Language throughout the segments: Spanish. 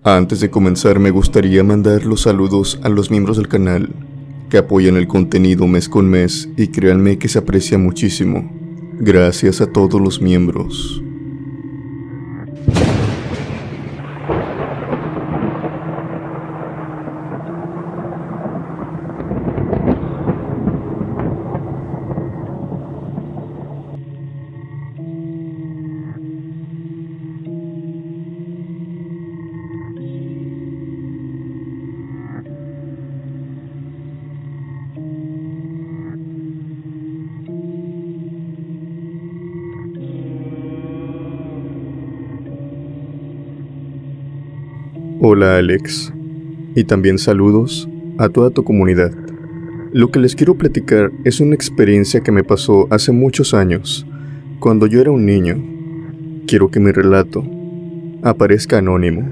Antes de comenzar me gustaría mandar los saludos a los miembros del canal que apoyan el contenido mes con mes y créanme que se aprecia muchísimo. Gracias a todos los miembros. Hola Alex, y también saludos a toda tu comunidad. Lo que les quiero platicar es una experiencia que me pasó hace muchos años, cuando yo era un niño. Quiero que mi relato aparezca anónimo,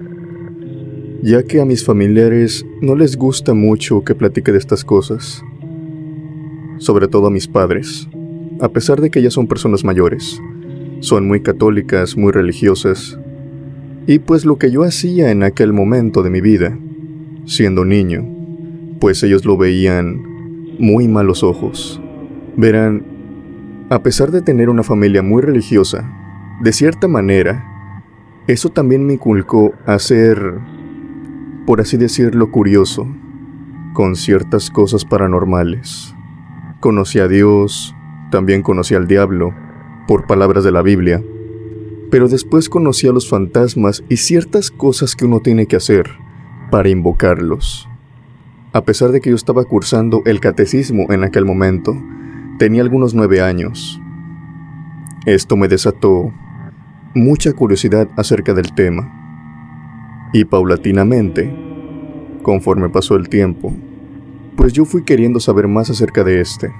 ya que a mis familiares no les gusta mucho que platique de estas cosas, sobre todo a mis padres, a pesar de que ya son personas mayores. Son muy católicas, muy religiosas. Y pues lo que yo hacía en aquel momento de mi vida, siendo niño, pues ellos lo veían muy malos ojos. Verán, a pesar de tener una familia muy religiosa, de cierta manera, eso también me inculcó a ser, por así decirlo, curioso, con ciertas cosas paranormales. Conocí a Dios, también conocí al diablo, por palabras de la Biblia. Pero después conocí a los fantasmas y ciertas cosas que uno tiene que hacer para invocarlos. A pesar de que yo estaba cursando el catecismo en aquel momento, tenía algunos 9 años. Esto me desató mucha curiosidad acerca del tema. Y paulatinamente, conforme pasó el tiempo, pues yo fui queriendo saber más acerca de este.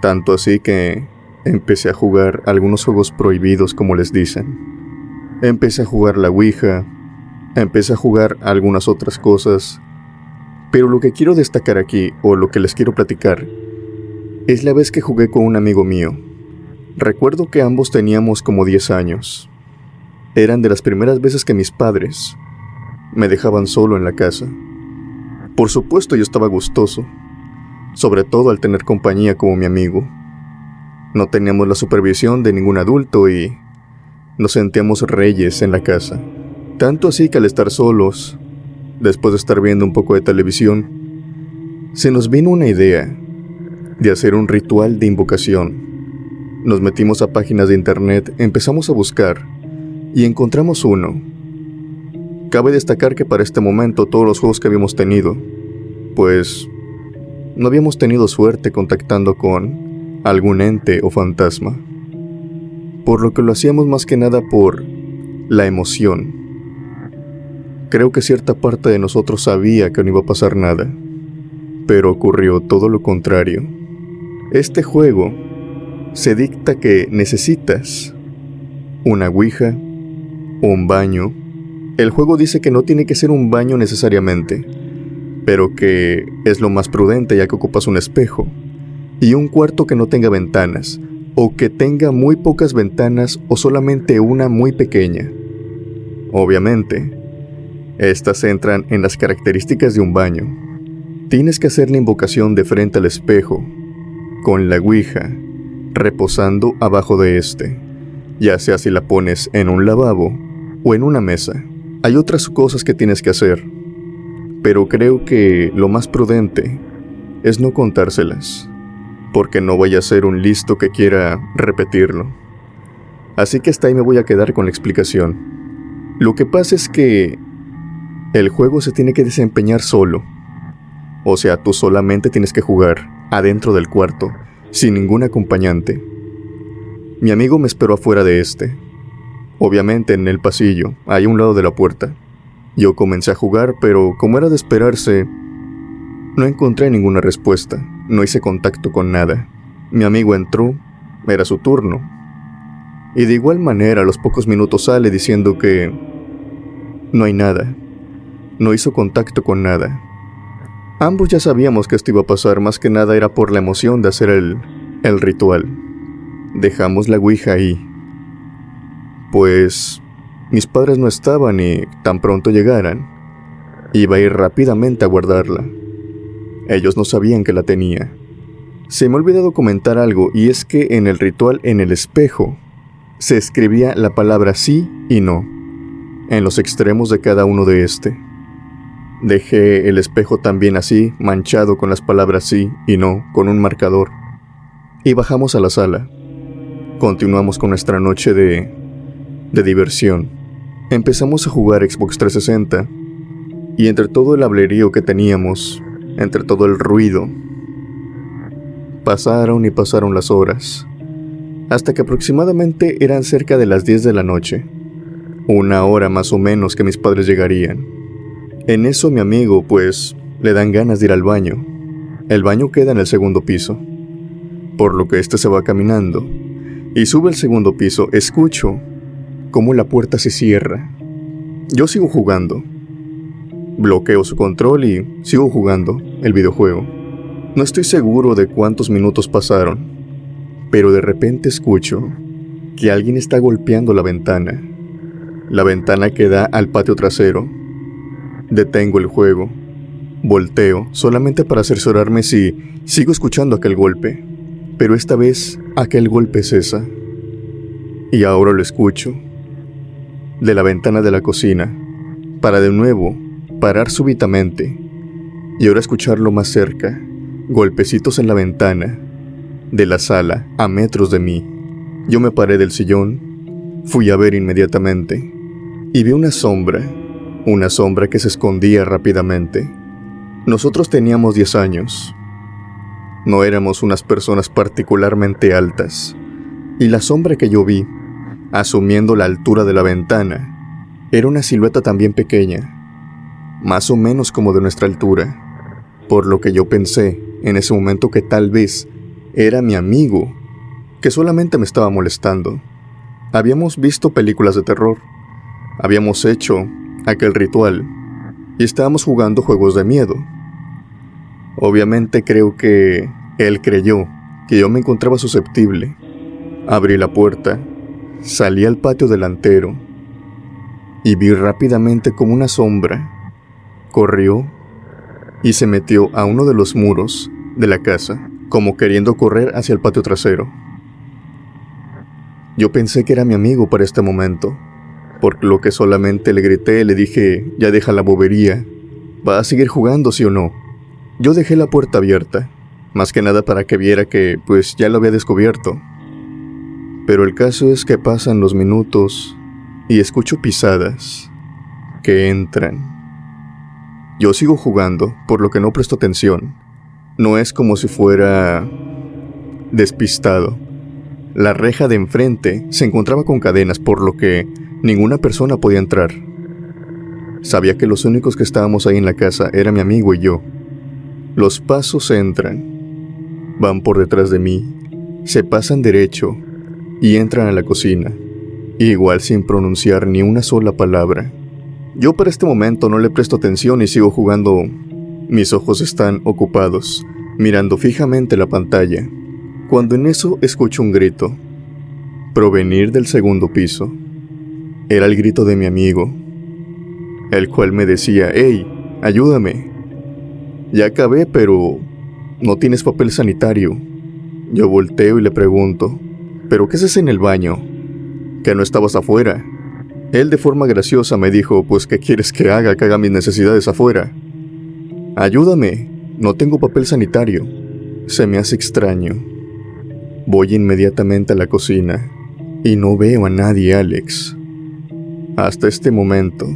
Tanto así que empecé a jugar algunos juegos prohibidos, como les dicen. Empecé a jugar la Ouija, empecé a jugar algunas otras cosas. Pero lo que quiero destacar aquí, o lo que les quiero platicar, es la vez que jugué con un amigo mío. Recuerdo que ambos teníamos como 10 años. Eran de las primeras veces que mis padres me dejaban solo en la casa. Por supuesto yo estaba gustoso, sobre todo al tener compañía como mi amigo. No teníamos la supervisión de ningún adulto y nos sentíamos reyes en la casa. Tanto así que al estar solos, después de estar viendo un poco de televisión, se nos vino una idea de hacer un ritual de invocación. Nos metimos a páginas de internet, empezamos a buscar y encontramos uno. Cabe destacar que para este momento todos los juegos que habíamos tenido, pues no habíamos tenido suerte contactando con algún ente o fantasma, por lo que lo hacíamos más que nada por la emoción. Creo que cierta parte de nosotros sabía que no iba a pasar nada, pero ocurrió todo lo contrario. Este juego se dicta que necesitas una ouija, un baño. El juego dice que no tiene que ser un baño necesariamente, pero que es lo más prudente ya que ocupas un espejo y un cuarto que no tenga ventanas, o que tenga muy pocas ventanas o solamente una muy pequeña. Obviamente, estas entran en las características de un baño. Tienes que hacer la invocación de frente al espejo, con la ouija, reposando abajo de este, ya sea si la pones en un lavabo o en una mesa. Hay otras cosas que tienes que hacer, pero creo que lo más prudente es no contárselas, porque no vaya a ser un listo que quiera repetirlo. Así que hasta ahí me voy a quedar con la explicación. Lo que pasa es que el juego se tiene que desempeñar solo. O sea, tú solamente tienes que jugar adentro del cuarto, sin ningún acompañante. Mi amigo me esperó afuera de este. Obviamente en el pasillo, ahí a un lado de la puerta. Yo comencé a jugar, pero como era de esperarse, no encontré ninguna respuesta. No hice contacto con nada. Mi amigo entró, era su turno. Y de igual manera a los pocos minutos sale diciendo que no hay nada. No hizo contacto con nada. Ambos ya sabíamos que esto iba a pasar, más que nada era por la emoción de hacer el ritual. Dejamos la ouija ahí. Pues mis padres no estaban y tan pronto llegaran, Iba a ir rápidamente a guardarla. Ellos no sabían que la tenía. Se me ha olvidado comentar algo, y es que en el ritual en el espejo se escribía la palabra sí y no, en los extremos de cada uno de este. Dejé el espejo también así, manchado con las palabras sí y no, con un marcador. Y bajamos a la sala. Continuamos con nuestra noche de diversión. Empezamos a jugar Xbox 360, y entre todo el hablerío que teníamos, entre todo el ruido, pasaron y pasaron las horas, hasta que aproximadamente eran cerca de las 10 de la noche, 1 hora más o menos que mis padres llegarían. En eso mi amigo, pues, le dan ganas de ir al baño. El baño queda en el segundo piso, por lo que este se va caminando, y sube al segundo piso. Escucho cómo la puerta se cierra. Yo sigo jugando. Bloqueo su control y sigo jugando el videojuego. No estoy seguro de cuántos minutos pasaron, pero de repente escucho que alguien está golpeando la ventana que da al patio trasero. Detengo el juego, volteo solamente para cerciorarme si sigo escuchando aquel golpe, pero esta vez aquel golpe cesa, y ahora lo escucho de la ventana de la cocina, para de nuevo parar súbitamente, y ahora escucharlo más cerca, golpecitos en la ventana de la sala a metros de mí. Yo me paré del sillón, fui a ver inmediatamente, y vi una sombra que se escondía rápidamente. Nosotros teníamos 10 años. No éramos unas personas particularmente altas, y la sombra que yo vi, asumiendo la altura de la ventana, era una silueta también pequeña, más o menos como de nuestra altura, por lo que yo pensé en ese momento que tal vez era mi amigo, que solamente me estaba molestando. Habíamos visto películas de terror, habíamos hecho aquel ritual, y estábamos jugando juegos de miedo. Obviamente creo que él creyó que yo me encontraba susceptible. Abrí la puerta, salí al patio delantero, y vi rápidamente como una sombra corrió y se metió a uno de los muros de la casa, como queriendo correr hacia el patio trasero. Yo pensé que era mi amigo para este momento, por lo que solamente le grité, le dije, ya deja la bobería, ¿va a seguir jugando, sí o no? Yo dejé la puerta abierta, más que nada para que viera que, pues, ya lo había descubierto. Pero el caso es que pasan los minutos y escucho pisadas que entran. Yo sigo jugando, por lo que no presto atención. No es como si fuera despistado. La reja de enfrente se encontraba con cadenas, por lo que ninguna persona podía entrar. Sabía que los únicos que estábamos ahí en la casa era mi amigo y yo. Los pasos entran, van por detrás de mí, se pasan derecho y entran a la cocina, igual sin pronunciar ni una sola palabra. Yo para este momento no le presto atención y sigo jugando. Mis ojos están ocupados, mirando fijamente la pantalla, cuando en eso escucho un grito, provenir del segundo piso. Era el grito de mi amigo, el cual me decía, «Hey, ayúdame. Ya acabé, pero no tienes papel sanitario». Yo volteo y le pregunto, «¿Pero qué haces en el baño? ¿Que no estabas afuera?». Él de forma graciosa me dijo, «Pues ¿qué quieres que haga mis necesidades afuera? Ayúdame, no tengo papel sanitario». Se me hace extraño. Voy inmediatamente a la cocina y no veo a nadie, Alex. Hasta este momento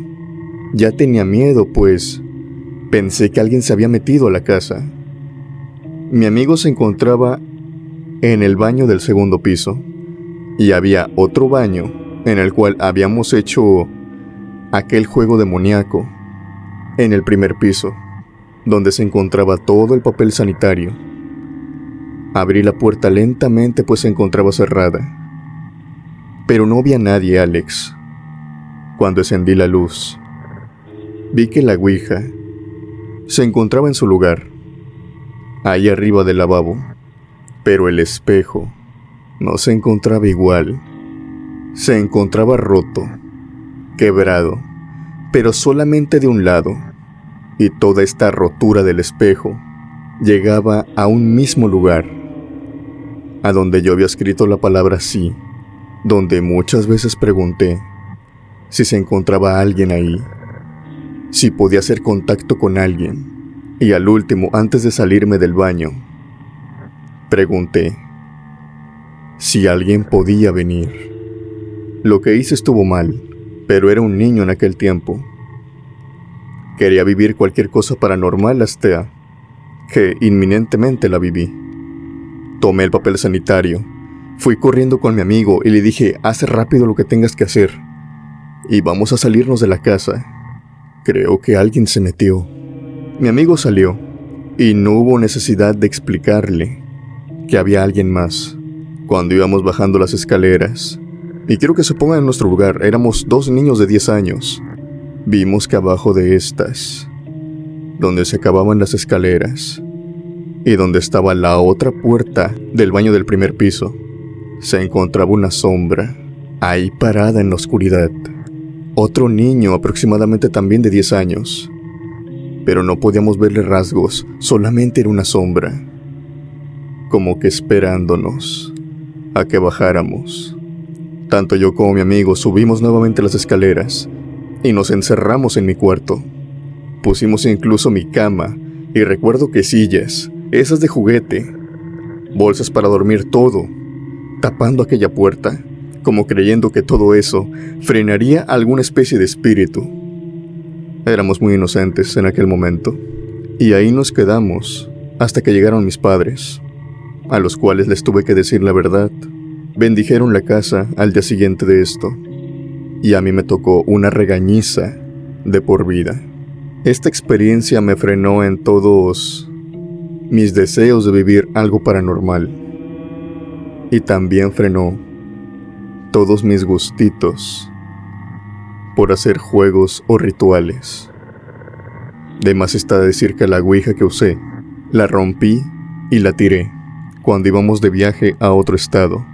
ya tenía miedo, pues pensé que alguien se había metido a la casa. Mi amigo se encontraba en el baño del segundo piso y había otro baño en el cual habíamos hecho aquel juego demoníaco en el primer piso, donde se encontraba todo el papel sanitario. Abrí la puerta lentamente, pues se encontraba cerrada, pero no vi a nadie, Alex. Cuando encendí la luz, vi que la ouija se encontraba en su lugar, ahí arriba del lavabo, pero el espejo no se encontraba igual. Se encontraba roto, quebrado, pero solamente de un lado. y toda esta rotura del espejo llegaba a un mismo lugar, a donde yo había escrito la palabra sí, donde muchas veces pregunté si se encontraba alguien ahí, si podía hacer contacto con alguien, y al último, antes de salirme del baño, pregunté si alguien podía venir. Lo que hice estuvo mal, pero era un niño en aquel tiempo. Quería vivir cualquier cosa paranormal hasta que inminentemente la viví. Tomé el papel sanitario, fui corriendo con mi amigo y le dije: haz rápido lo que tengas que hacer y vamos a salirnos de la casa. Creo que alguien se metió. Mi amigo salió y no hubo necesidad de explicarle que había alguien más. Cuando íbamos bajando las escaleras, y quiero que se pongan en nuestro lugar, éramos 2 niños de 10 años, vimos que abajo de estas, donde se acababan las escaleras y donde estaba la otra puerta del baño del primer piso, se encontraba una sombra ahí parada en la oscuridad. Otro niño aproximadamente también de 10 años, pero no podíamos verle rasgos, solamente era una sombra, como que esperándonos a que bajáramos. Tanto yo como mi amigo subimos nuevamente las escaleras y nos encerramos en mi cuarto. Pusimos incluso mi cama y recuerdo que sillas, esas de juguete, bolsas para dormir, todo, tapando aquella puerta, como creyendo que todo eso frenaría alguna especie de espíritu. Éramos muy inocentes en aquel momento, y ahí nos quedamos hasta que llegaron mis padres, a los cuales les tuve que decir la verdad. Bendijeron la casa al día siguiente de esto, y a mí me tocó una regañiza de por vida. Esta experiencia me frenó en todos mis deseos de vivir algo paranormal, y también frenó todos mis gustitos por hacer juegos o rituales. De más está decir que la ouija que usé, la rompí y la tiré cuando íbamos de viaje a otro estado.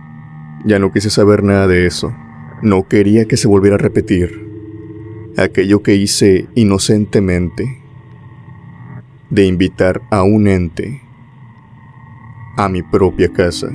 Ya no quise saber nada de eso. No quería que se volviera a repetir aquello que hice inocentemente, de invitar a un ente a mi propia casa.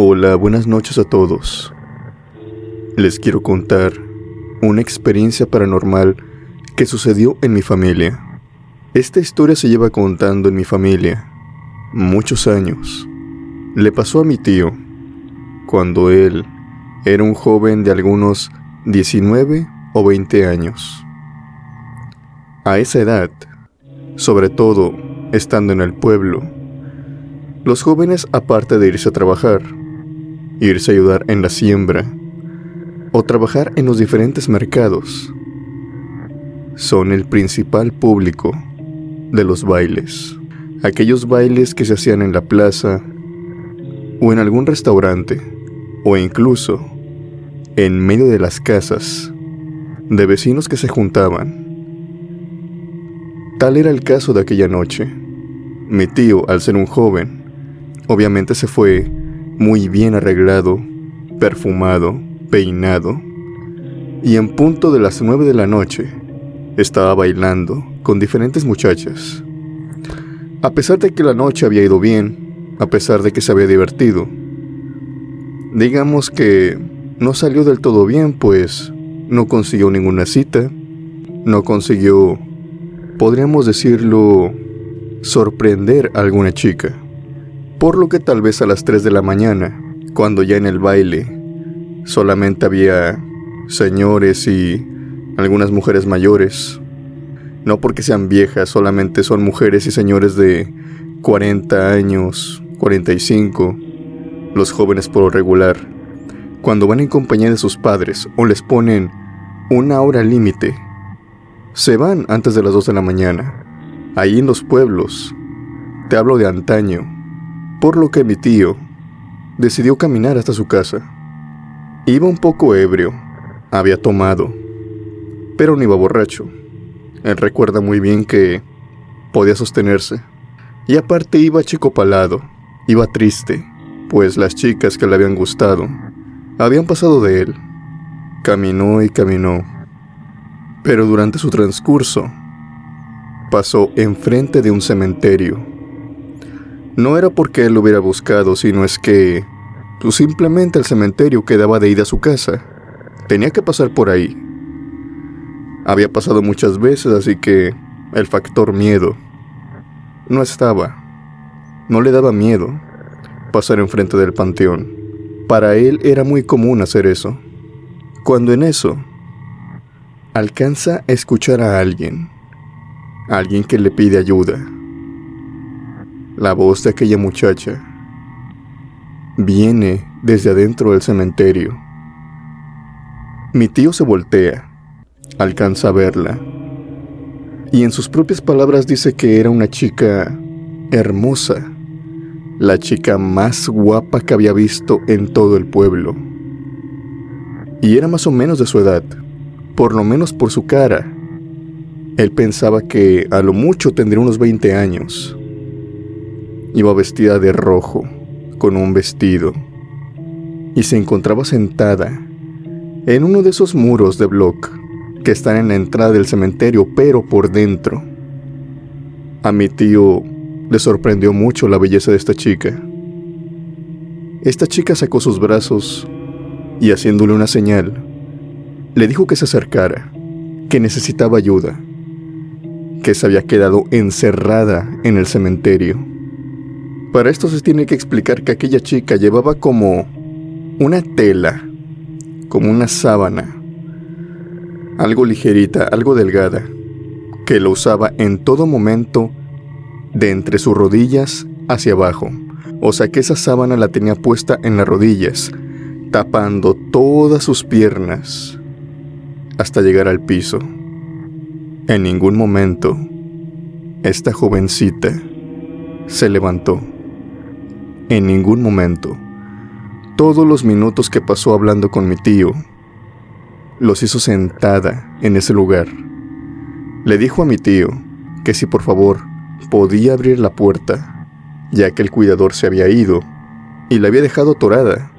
Hola, buenas noches a todos. Les quiero contar una experiencia paranormal que sucedió en mi familia. Esta historia se lleva contando en mi familia muchos años. Le pasó a mi tío cuando él era un joven de algunos 19 o 20 años. A esa edad, sobre todo estando en el pueblo, los jóvenes, aparte de irse a trabajar, irse a ayudar en la siembra o trabajar en los diferentes mercados, son el principal público de los bailes. Aquellos bailes que se hacían en la plaza o en algún restaurante o incluso en medio de las casas de vecinos que se juntaban. Tal era el caso de aquella noche. Mi tío, al ser un joven, obviamente se fue muy bien arreglado, perfumado, peinado, y en punto de las 9 de la noche estaba bailando con diferentes muchachas. A pesar de que la noche había ido bien, a pesar de que se había divertido, digamos que no salió del todo bien, pues no consiguió ninguna cita, no consiguió, podríamos decirlo, sorprender a alguna chica. Por lo que tal vez a las 3 de la mañana, cuando ya en el baile solamente había señores y algunas mujeres mayores, no porque sean viejas, solamente son mujeres y señores de 40 años, 45, los jóvenes por lo regular, cuando van en compañía de sus padres o les ponen una hora límite, se van antes de las 2 de la mañana. Ahí en los pueblos, te hablo de antaño, por lo que mi tío decidió caminar hasta su casa. Iba un poco ebrio, había tomado, pero no iba borracho. Él recuerda muy bien que podía sostenerse. Y aparte iba achicopalado, iba triste, pues las chicas que le habían gustado habían pasado de él. Caminó y caminó, pero durante su transcurso pasó enfrente de un cementerio. No era porque él lo hubiera buscado, sino es que simplemente el cementerio quedaba de ida a su casa. Tenía que pasar por ahí. Había pasado muchas veces, así que el factor miedo no estaba. No le daba miedo pasar enfrente del panteón. Para él era muy común hacer eso. Cuando en eso alcanza a escuchar a alguien que le pide ayuda. La voz de aquella muchacha viene desde adentro del cementerio. Mi tío se voltea, alcanza a verla, y en sus propias palabras dice que era una chica hermosa, la chica más guapa que había visto en todo el pueblo. Y era más o menos de su edad, por lo menos por su cara. Él pensaba que a lo mucho tendría unos 20 años. Iba vestida de rojo, con un vestido, y se encontraba sentada en uno de esos muros de bloc que están en la entrada del cementerio, pero por dentro. A mi tío le sorprendió mucho la belleza de esta chica. Esta chica sacó sus brazos y, haciéndole una señal, le dijo que se acercara, que necesitaba ayuda, que se había quedado encerrada en el cementerio. Para esto se tiene que explicar que aquella chica llevaba como una tela, como una sábana, algo ligerita, algo delgada, que lo usaba en todo momento de entre sus rodillas hacia abajo. O sea que esa sábana la tenía puesta en las rodillas, tapando todas sus piernas hasta llegar al piso. En ningún momento esta jovencita se levantó. En ningún momento. Todos los minutos que pasó hablando con mi tío los hizo sentada en ese lugar. Le dijo a mi tío que si por favor podía abrir la puerta, ya que el cuidador se había ido y la había dejado atorada.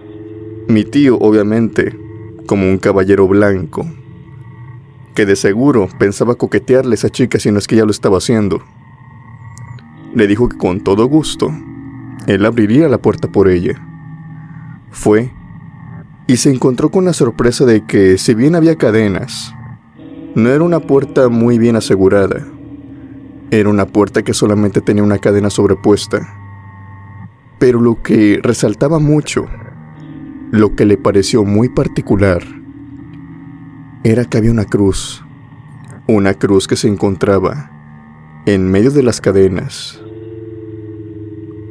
Mi tío, obviamente, como un caballero blanco, que de seguro pensaba coquetearle a esa chica si no es que ya lo estaba haciendo, le dijo que con todo gusto él abriría la puerta por ella. Fue y se encontró con la sorpresa de que, si bien había cadenas, no era una puerta muy bien asegurada. Era una puerta que solamente tenía una cadena sobrepuesta. Pero lo que resaltaba mucho, lo que le pareció muy particular, era que había una cruz que se encontraba en medio de las cadenas.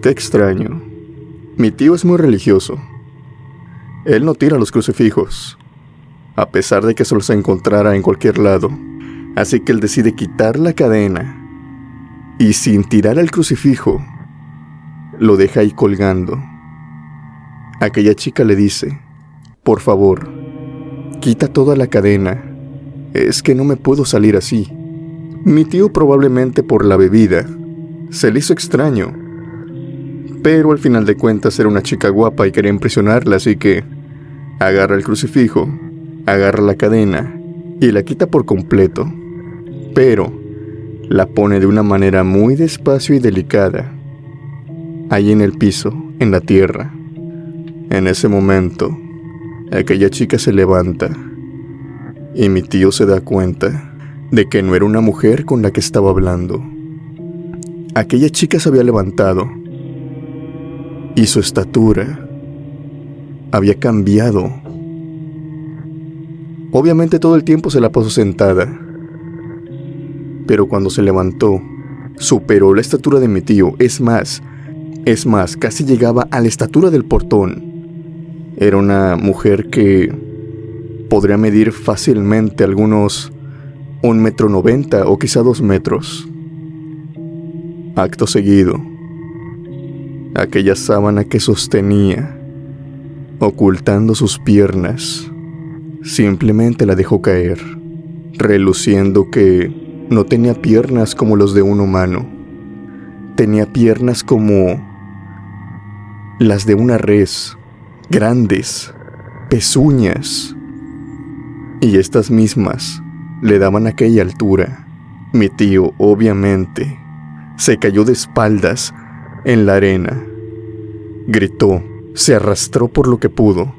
Qué extraño. Mi tío es muy religioso. Él no tira los crucifijos, a pesar de que se los encontrara en cualquier lado. Así que él decide quitar la cadena y, sin tirar el crucifijo, lo deja ahí colgando. Aquella chica le dice: por favor, quita toda la cadena, es que no me puedo salir así. Mi tío, probablemente por la bebida, se le hizo extraño, pero al final de cuentas era una chica guapa y quería impresionarla, así que agarra el crucifijo, agarra la cadena y la quita por completo, pero la pone de una manera muy despacio y delicada, ahí en el piso, en la tierra. En ese momento, aquella chica se levanta y mi tío se da cuenta de que no era una mujer con la que estaba hablando. Aquella chica se había levantado y su estatura había cambiado. Obviamente todo el tiempo se la pasó sentada, pero cuando se levantó, superó la estatura de mi tío. Es más, casi llegaba a la estatura del portón. Era una mujer que podría medir fácilmente algunos 1,90 m o quizá 2 metros. Acto seguido, aquella sábana que sostenía, ocultando sus piernas, simplemente la dejó caer, reluciendo que no tenía piernas como los de un humano. Tenía piernas como las de una res, grandes, pezuñas. Y estas mismas le daban aquella altura. Mi tío, obviamente, se cayó de espaldas en la arena. Gritó, se arrastró por lo que pudo.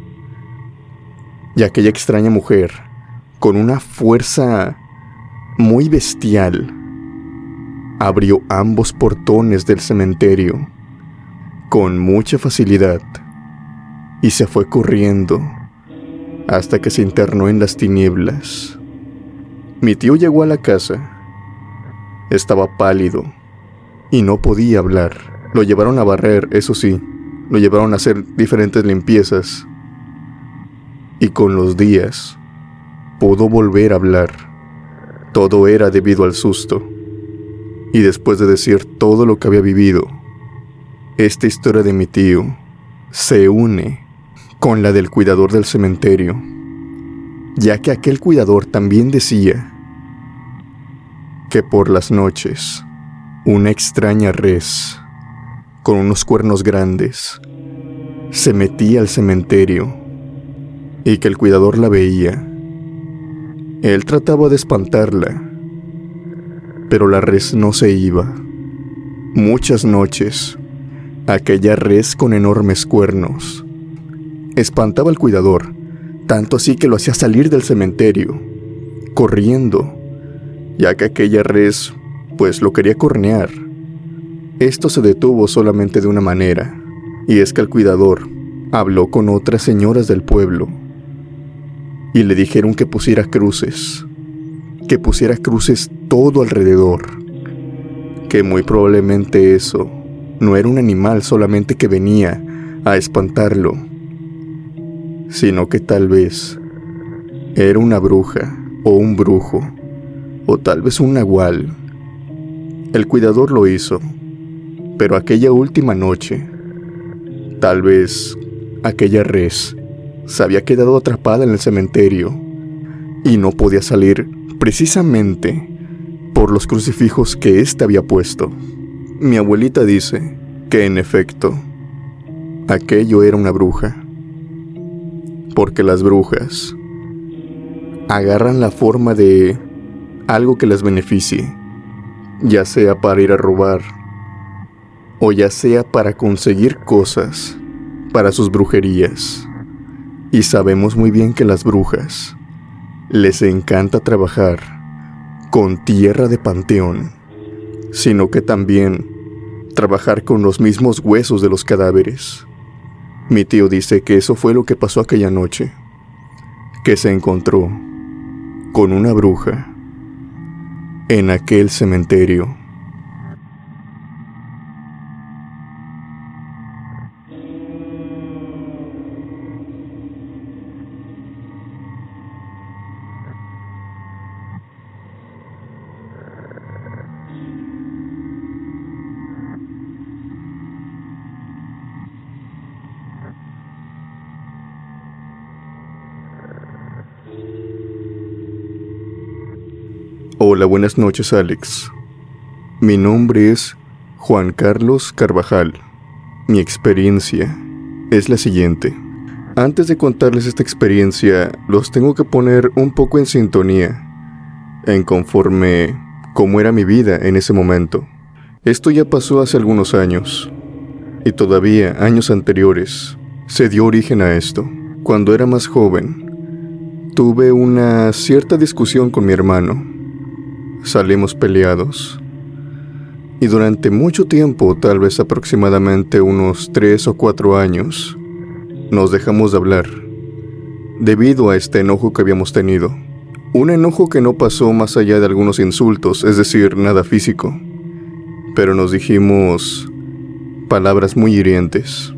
Y aquella extraña mujer, con una fuerza muy bestial, abrió ambos portones del cementerio con mucha facilidad y se fue corriendo hasta que se internó en las tinieblas. Mi tío llegó a la casa. Estaba pálido y no podía hablar. Lo llevaron a barrer, eso sí. Lo llevaron a hacer diferentes limpiezas. Y con los días pudo volver a hablar. Todo era debido al susto. Y después de decir todo lo que había vivido, esta historia de mi tío se une con la del cuidador del cementerio, ya que aquel cuidador también decía que por las noches una extraña res con unos cuernos grandes se metía al cementerio y que el cuidador la veía. Él trataba de espantarla, pero la res no se iba. Muchas noches, aquella res con enormes cuernos espantaba al cuidador, tanto así que lo hacía salir del cementerio, corriendo, ya que aquella res, pues lo quería cornear. Esto se detuvo solamente de una manera, y es que el cuidador habló con otras señoras del pueblo, y le dijeron que pusiera cruces todo alrededor, que muy probablemente eso no era un animal solamente que venía a espantarlo, sino que tal vez era una bruja o un brujo, o tal vez un nahual. El cuidador lo hizo, pero aquella última noche, tal vez aquella res se había quedado atrapada en el cementerio y no podía salir precisamente por los crucifijos que éste había puesto. Mi abuelita dice que en efecto, aquello era una bruja, porque las brujas agarran la forma de algo que les beneficie, ya sea para ir a robar, o ya sea para conseguir cosas para sus brujerías. Y sabemos muy bien que las brujas les encanta trabajar con tierra de panteón, sino que también trabajar con los mismos huesos de los cadáveres. Mi tío dice que eso fue lo que pasó aquella noche, que se encontró con una bruja en aquel cementerio. Hola, buenas noches, Alex. Mi nombre es Juan Carlos Carvajal. Mi experiencia es la siguiente. Antes de contarles esta experiencia, los tengo que poner un poco en sintonía, en conforme cómo era mi vida en ese momento. Esto ya pasó hace algunos años, y todavía años anteriores se dio origen a esto. Cuando era más joven, tuve una cierta discusión con mi hermano. Salimos peleados, y durante mucho tiempo, tal vez aproximadamente unos 3 o 4 años, nos dejamos de hablar, debido a este enojo que habíamos tenido. Un enojo que no pasó más allá de algunos insultos, es decir, nada físico, pero nos dijimos palabras muy hirientes.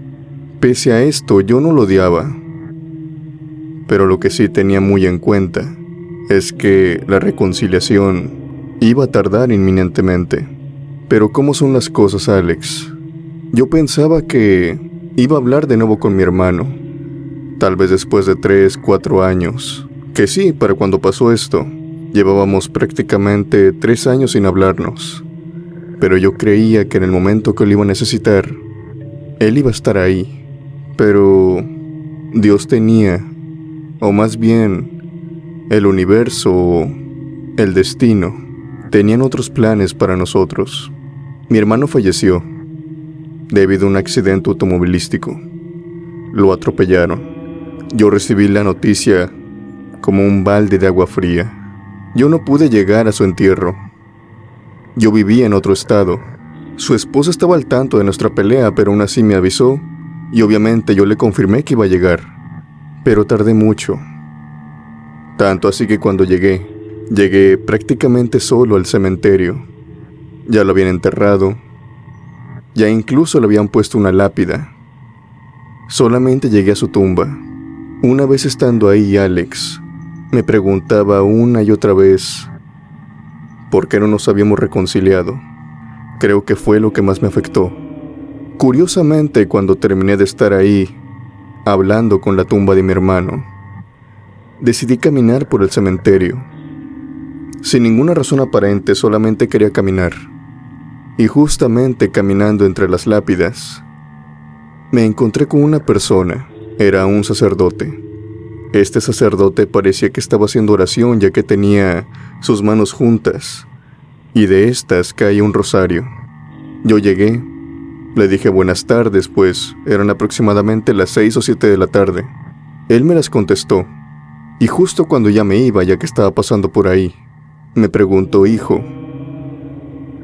Pese a esto, yo no lo odiaba, pero lo que sí tenía muy en cuenta es que la reconciliación iba a tardar inminentemente. Pero ¿cómo son las cosas, Alex? Yo pensaba que iba a hablar de nuevo con mi hermano, tal vez después de 3, 4 años. Que sí, para cuando pasó esto, llevábamos prácticamente 3 años sin hablarnos. Pero yo creía que en el momento que lo iba a necesitar, él iba a estar ahí. Pero Dios tenía, o más bien, el universo, el destino, tenían otros planes para nosotros. Mi hermano falleció debido a un accidente automovilístico. Lo atropellaron. Yo recibí la noticia como un balde de agua fría. Yo no pude llegar a su entierro. Yo vivía en otro estado. Su esposa estaba al tanto de nuestra pelea, pero aún así me avisó, y obviamente yo le confirmé que iba a llegar. Pero tardé mucho. Tanto así que cuando llegué prácticamente solo al cementerio. Ya lo habían enterrado. Ya incluso le habían puesto una lápida. Solamente llegué a su tumba. Una vez estando ahí, Alex me preguntaba una y otra vez por qué no nos habíamos reconciliado. Creo que fue lo que más me afectó. Curiosamente, cuando terminé de estar ahí, hablando con la tumba de mi hermano, decidí caminar por el cementerio. Sin ninguna razón aparente, solamente quería caminar. Y justamente caminando entre las lápidas, me encontré con una persona. Era un sacerdote. Este sacerdote parecía que estaba haciendo oración, ya que tenía sus manos juntas, y de estas caía un rosario. Yo llegué, le dije buenas tardes, pues eran aproximadamente las 6 o 7 de la tarde. Él me las contestó, y justo cuando ya me iba, ya que estaba pasando por ahí, me preguntó: hijo,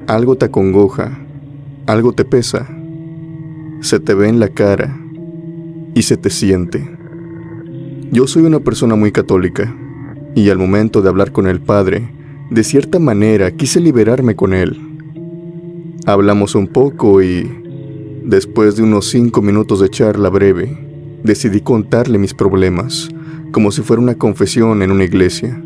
algo te acongoja, algo te pesa, se te ve en la cara y se te siente. Yo soy una persona muy católica, y al momento de hablar con el padre, de cierta manera quise liberarme con él. Hablamos un poco y, después de unos 5 minutos de charla breve, decidí contarle mis problemas, como si fuera una confesión en una iglesia.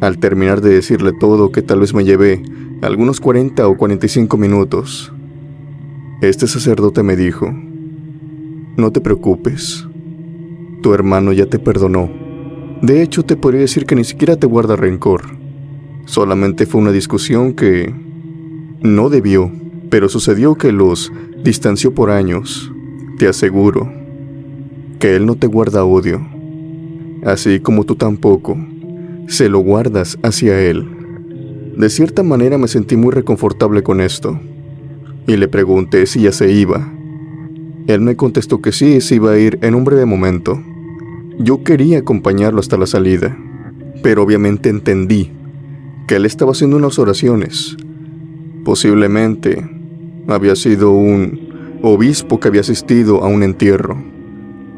Al terminar de decirle todo, que tal vez me llevé algunos 40 o 45 minutos, este sacerdote me dijo: no te preocupes, tu hermano ya te perdonó. De hecho, te podría decir que ni siquiera te guarda rencor. Solamente fue una discusión que no debió, pero sucedió que los distanció por años. Te aseguro que él no te guarda odio, así como tú tampoco se lo guardas hacia él. De cierta manera me sentí muy reconfortable con esto, y le pregunté si ya se iba. Él me contestó que sí, se iba a ir en un breve momento. Yo quería acompañarlo hasta la salida, pero obviamente entendí que él estaba haciendo unas oraciones. Posiblemente había sido un obispo que había asistido a un entierro.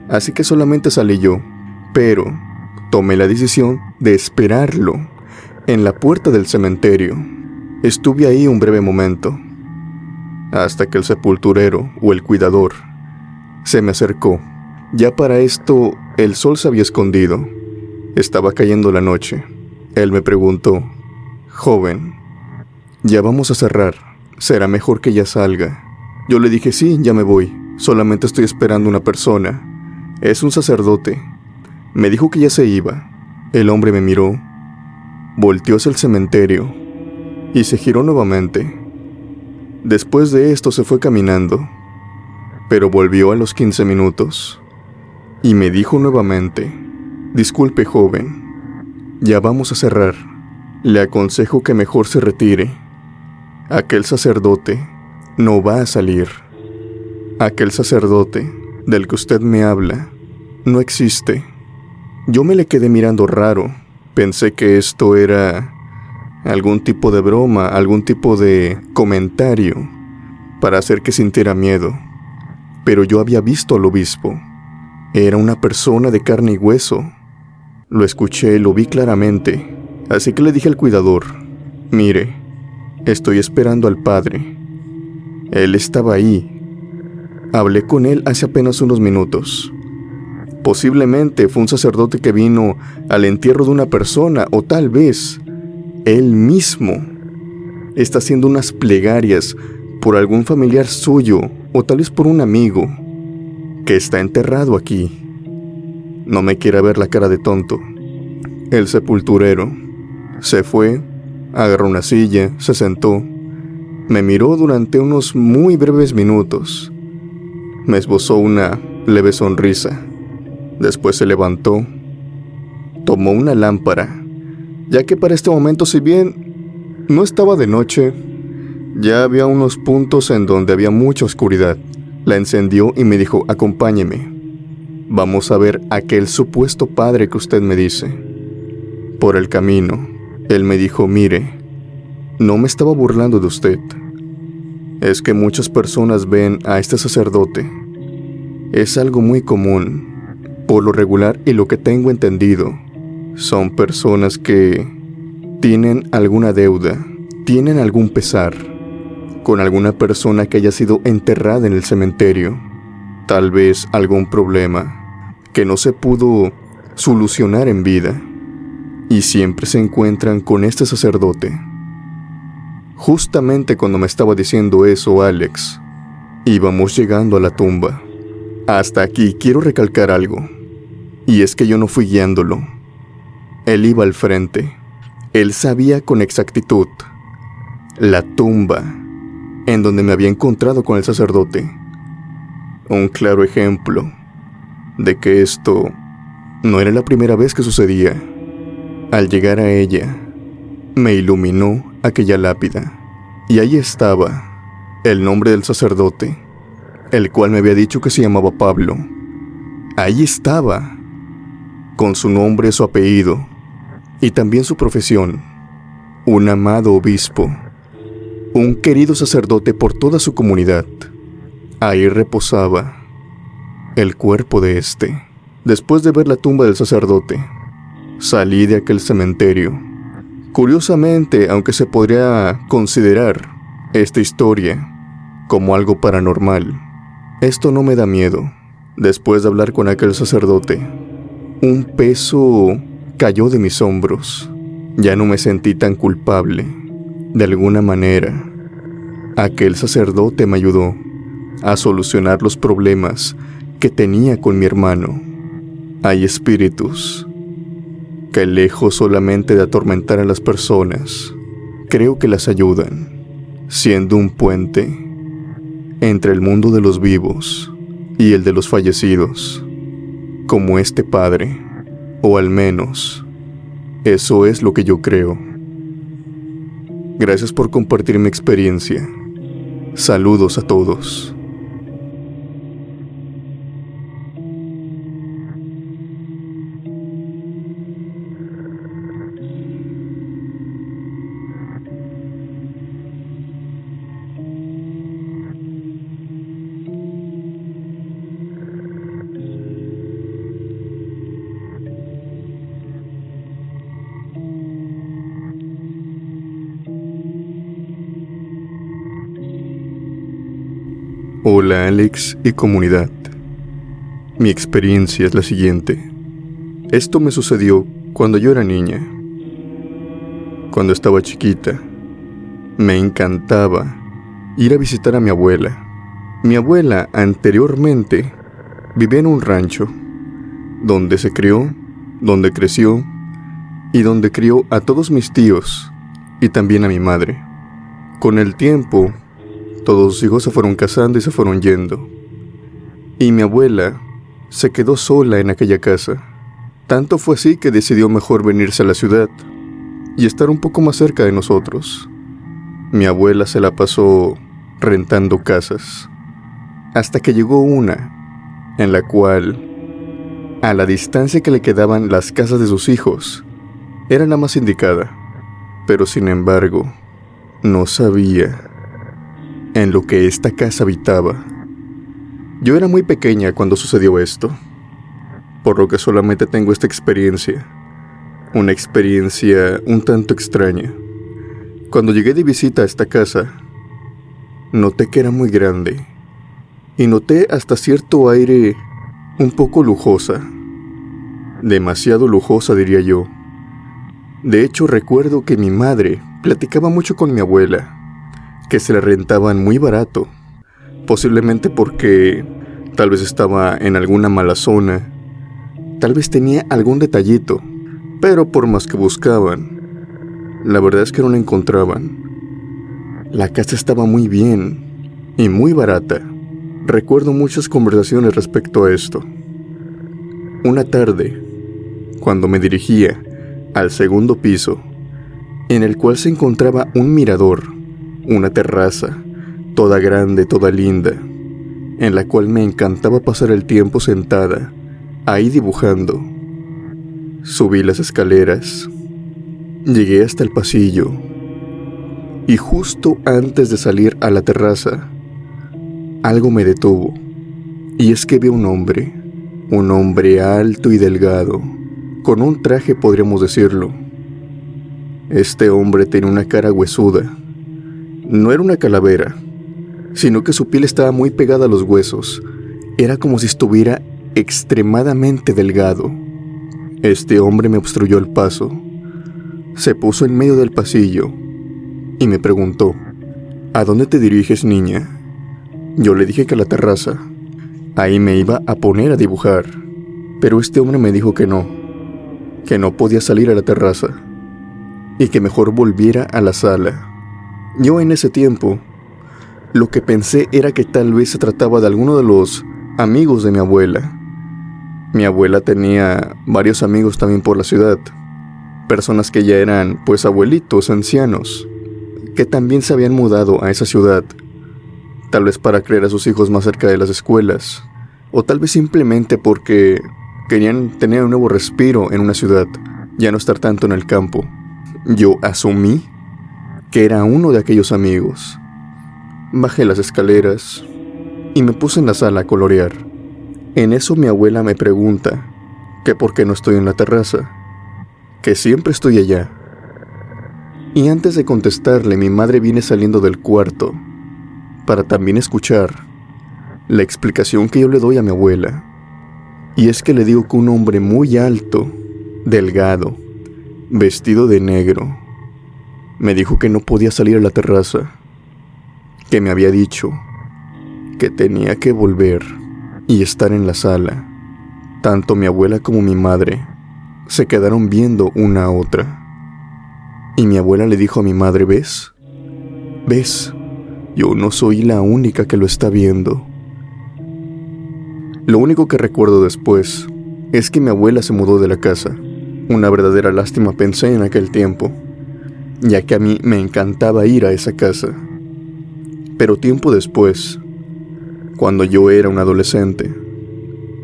Así que solamente salí yo, pero tomé la decisión de esperarlo en la puerta del cementerio. Estuve ahí un breve momento, hasta que el sepulturero o el cuidador se me acercó. Ya para esto, el sol se había escondido. Estaba cayendo la noche. Él me preguntó: joven, ya vamos a cerrar. ¿Será mejor que ya salga? Yo le dije: sí, ya me voy. Solamente estoy esperando una persona. Es un sacerdote. Me dijo que ya se iba. El hombre me miró, volteó hacia el cementerio y se giró nuevamente. Después de esto se fue caminando, pero volvió a los 15 minutos y me dijo nuevamente: disculpe, joven, ya vamos a cerrar. Le aconsejo que mejor se retire. Aquel sacerdote no va a salir. Aquel sacerdote del que usted me habla no existe. Yo me le quedé mirando raro. Pensé que esto era algún tipo de broma, algún tipo de comentario para hacer que sintiera miedo. Pero yo había visto al obispo. Era una persona de carne y hueso. Lo escuché, lo vi claramente. Así que le dije al cuidador: mire, estoy esperando al padre. Él estaba ahí. Hablé con él hace apenas unos minutos. Posiblemente fue un sacerdote que vino al entierro de una persona, o tal vez él mismo está haciendo unas plegarias por algún familiar suyo o tal vez por un amigo que está enterrado aquí. No me quiera ver la cara de tonto. El sepulturero se fue, agarró una silla, se sentó, me miró durante unos muy breves minutos, me esbozó una leve sonrisa, después se levantó, tomó una lámpara, ya que para este momento, si bien no estaba de noche, ya había unos puntos en donde había mucha oscuridad. La encendió y me dijo: acompáñeme. Vamos a ver aquel supuesto padre que usted me dice. Por el camino, él me dijo: mire, no me estaba burlando de usted. Es que muchas personas ven a este sacerdote. Es algo muy común. Por lo regular y lo que tengo entendido, son personas que tienen alguna deuda, tienen algún pesar con alguna persona que haya sido enterrada en el cementerio. Tal vez algún problema que no se pudo solucionar en vida, y siempre se encuentran con este sacerdote. Justamente cuando me estaba diciendo eso Alex, íbamos llegando a la tumba. Hasta aquí quiero recalcar algo, y es que yo no fui guiándolo. Él iba al frente. Él sabía con exactitud la tumba en donde me había encontrado con el sacerdote. Un claro ejemplo de que esto no era la primera vez que sucedía. Al llegar a ella, me iluminó aquella lápida, y ahí estaba el nombre del sacerdote, el cual me había dicho que se llamaba Pablo. Ahí estaba, con su nombre, su apellido, y también su profesión: un amado obispo, un querido sacerdote por toda su comunidad. Ahí reposaba el cuerpo de este. Después de ver la tumba del sacerdote, salí de aquel cementerio. Curiosamente, aunque se podría considerar esta historia como algo paranormal, esto no me da miedo. Después de hablar con aquel sacerdote, un peso cayó de mis hombros. Ya no me sentí tan culpable. De alguna manera, aquel sacerdote me ayudó a solucionar los problemas que tenía con mi hermano. Hay espíritus que, lejos solamente de atormentar a las personas, creo que las ayudan, siendo un puente entre el mundo de los vivos y el de los fallecidos, como este padre, o al menos eso es lo que yo creo. Gracias por compartir mi experiencia. Saludos a todos. Hola Alex y comunidad. Mi experiencia es la siguiente. Esto me sucedió cuando yo era niña. Cuando estaba chiquita, me encantaba ir a visitar a mi abuela. Mi abuela anteriormente vivía en un rancho, donde se crió, donde creció y donde crió a todos mis tíos y también a mi madre. Con el tiempo, todos sus hijos se fueron casando y se fueron yendo, y mi abuela se quedó sola en aquella casa. Tanto fue así que decidió mejor venirse a la ciudad y estar un poco más cerca de nosotros. Mi abuela se la pasó rentando casas, hasta que llegó una en la cual, a la distancia que le quedaban las casas de sus hijos, era la más indicada, pero sin embargo, no sabía en lo que esta casa habitaba. Yo era muy pequeña cuando sucedió esto, por lo que solamente tengo esta experiencia, una experiencia un tanto extraña. Cuando llegué de visita a esta casa, noté que era muy grande, y noté hasta cierto aire un poco lujosa, demasiado lujosa diría yo. De hecho, recuerdo que mi madre platicaba mucho con mi abuela, que se la rentaban muy barato, Posiblemente porque tal vez estaba en alguna mala zona, tal vez tenía algún detallito, pero por más que buscaban, la verdad es que no la encontraban. La casa estaba muy bien y muy barata. Recuerdo muchas conversaciones respecto a esto. Una tarde, cuando me dirigía al segundo piso, en el cual se encontraba un mirador, una terraza, toda grande, toda linda, en la cual me encantaba pasar el tiempo sentada, ahí dibujando. Subí las escaleras, llegué hasta el pasillo, y justo antes de salir a la terraza, algo me detuvo, y es que vi un hombre alto y delgado, con un traje podríamos decirlo. Este hombre tenía una cara huesuda. No era una calavera, sino que su piel estaba muy pegada a los huesos. Era como si estuviera extremadamente delgado. Este hombre me obstruyó el paso. Se puso en medio del pasillo y me preguntó: ¿a dónde te diriges, niña? Yo le dije que a la terraza. Ahí me iba a poner a dibujar, pero este hombre me dijo que no podía salir a la terraza y que mejor volviera a la sala. Yo en ese tiempo, lo que pensé era que tal vez se trataba de alguno de los amigos de mi abuela. Mi abuela tenía varios amigos también por la ciudad, personas que ya eran pues abuelitos, ancianos, que también se habían mudado a esa ciudad, tal vez para criar a sus hijos más cerca de las escuelas, o tal vez simplemente porque querían tener un nuevo respiro en una ciudad, ya no estar tanto en el campo. Yo asumí que era uno de aquellos amigos. Bajé las escaleras y me puse en la sala a colorear. En eso mi abuela me pregunta que por qué no estoy en la terraza, que siempre estoy allá. Y antes de contestarle, mi madre viene saliendo del cuarto para también escuchar la explicación que yo le doy a mi abuela. Y es que le digo que un hombre muy alto, delgado, vestido de negro, me dijo que no podía salir a la terraza, que me había dicho que tenía que volver y estar en la sala. Tanto mi abuela como mi madre se quedaron viendo una a otra. Y mi abuela le dijo a mi madre: ¿ves? Yo no soy la única que lo está viendo. Lo único que recuerdo después es que mi abuela se mudó de la casa. Una verdadera lástima, pensé en aquel tiempo, ya que a mí me encantaba ir a esa casa. Pero tiempo después, cuando yo era un adolescente,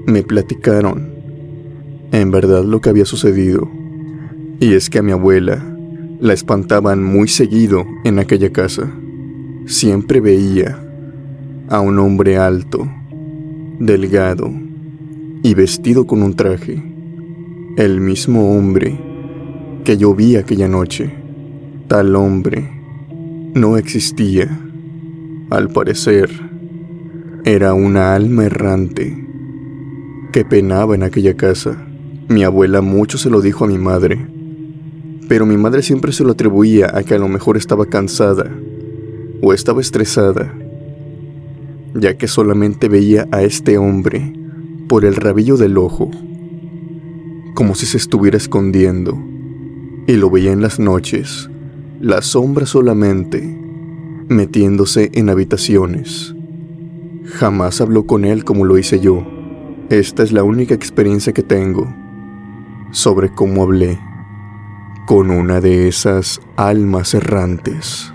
me platicaron en verdad lo que había sucedido. Y es que a mi abuela la espantaban muy seguido en aquella casa. Siempre veía a un hombre alto, delgado y vestido con un traje. El mismo hombre que yo vi aquella noche. Tal hombre no existía. Al parecer, era una alma errante que penaba en aquella casa. Mi abuela mucho se lo dijo a mi madre, pero mi madre siempre se lo atribuía a que a lo mejor estaba cansada o estaba estresada, ya que solamente veía a este hombre por el rabillo del ojo, como si se estuviera escondiendo, y lo veía en las noches, la sombra solamente, metiéndose en habitaciones. Jamás habló con él como lo hice yo. Esta es la única experiencia que tengo sobre cómo hablé con una de esas almas errantes.